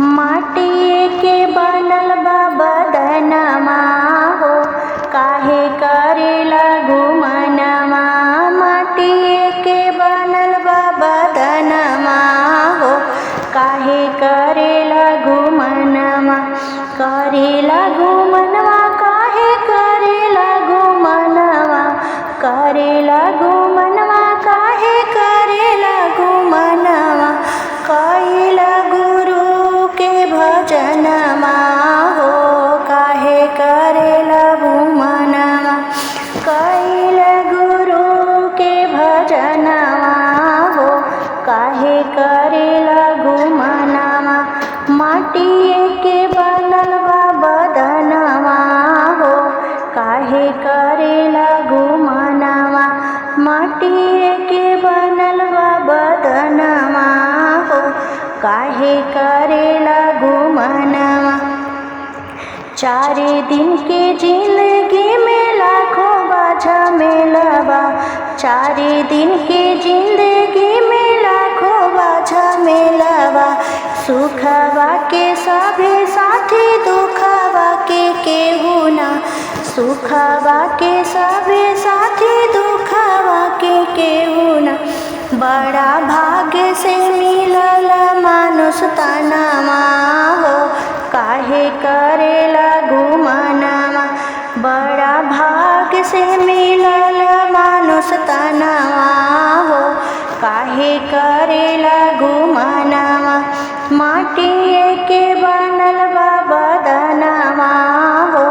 माटिए के बनल बा बदनमा हो, काहे करेला गुमनमा। माटिए के बनल बा बदनमा हो, काहे करेला गुमनमा। करेला गुमनवा काहे करेला गुमनवा, करेला गुमनवा काहे करेला गुमनवा। कैला गुरु के भजनमा हो, काहे करेला गुमनवा। कैला गुरु के भजनमा हो, काहे करेला गुमनवा। माटिए के बनल बा बदनमा हो, काहे करेला गुमनवा। माटिए के बनल बा बदनमा हो, काहे करेला गुमनवा। चारे दिन के जिंदगी में लाखों बाझा मेलबा, चारे दिन के जिंदगी में लाखों बाझा मेलबा। सुखवा के सभे साथी, दुखवा के केहू ना। सुखवा के सभे साथी, दुखवा के केहू ना। बड़ा भाग्य से मिलल मानुष तनमा हो, काहे करेला गुमनवा। बड़ा भाग्य से मिलल मानुष तनमा हो, काहे करेला गुमनवा। माटिए के बनल बा बदनमा हो,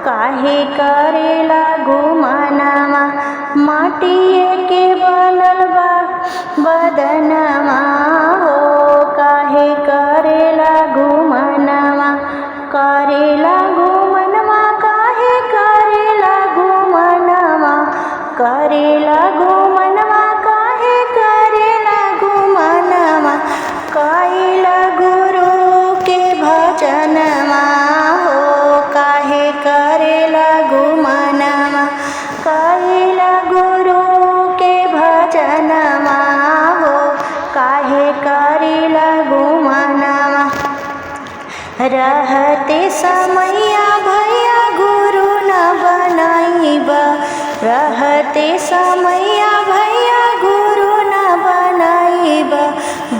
काहे करेला गुमनवा। माटिए के बनल बा बदनमा हो, काहे करेला गुमनवा। करेला गुमनवा काहे करेला गुमनवा, करेला गुमनवा काहे करेला गुमनवा। कैला गुरु के भजनमा हो, काहे करेला गुमनवा। कैला गुरु के भजनमा हो, काहे करेला गुमनवा। रहते समैया भैया गुरु न बनाइबा, रहते समैया भैया गुरु न बनाइबा।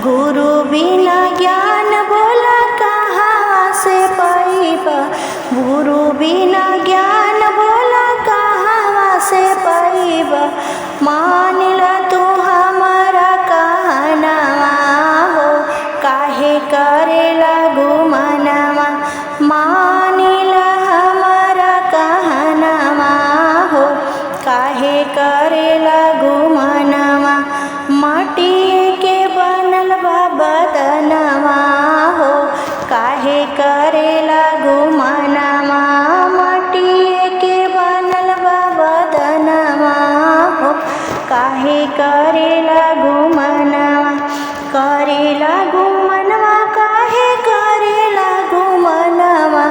गुरु बिना ज्ञान बोला कहाँ से पाइबा, गुरु बिना ज्ञान बोला कहाँ से पाइबा। मान ला तू हमारा कहनवा हो, काहे करेला गुमनवा। मान ला हमारा कहनवा हो, काहे करेला गुमनवा। माटिए के बनल बा बदनमा हो, काहे करेला गुमनवा। माटिए के बनल बा बदनमा हो, काहे करेला गुमनवा। करेला गुमनवा काहे करेला गुमनवा,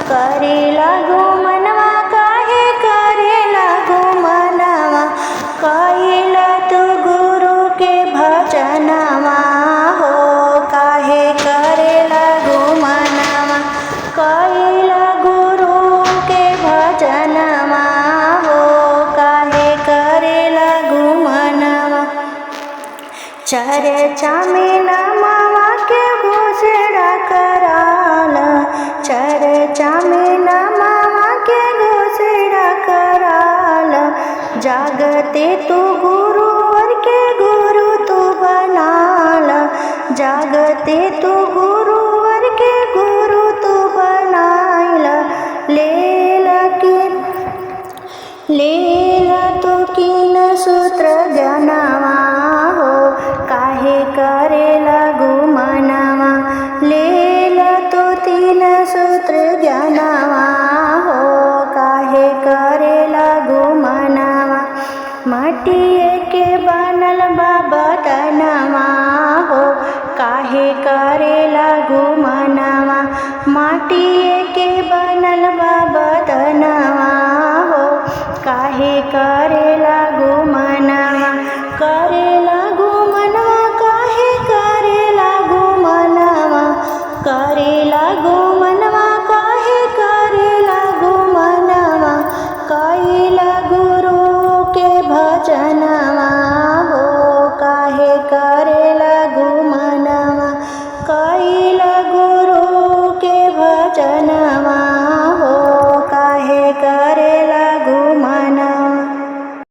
करेला गुमनवा काहे करेला गुमनवा। कैला तू गुरु के भजनमा हो, काहे करेला गुमनवा। कैला गुरु के भजनमा हो, काहे करेला गुमनवा। चर्चा में नमवा के घोषणा कराला, चर्चा में नमवा के घोषणा कराला। जागते तू गुरुवर के गुरु तू बनाला, जागते तू गुरुवर के गुरु तू बनाइला। लेला तू कीन सूत्र ज्ञानवा हो, काहे करेला गुमनवा। लेला तू तीन सूत्र ज्ञानवा हो, काहे करेला गुमनवा। माटिए के बनल बा बदनमा हो, काहे करेला गुमनवा। माटिए के बनल बा बदनमा हो, काहे करेला गुमनवा। करेला गुमनवा काहे करेला गुमनवा, करे करे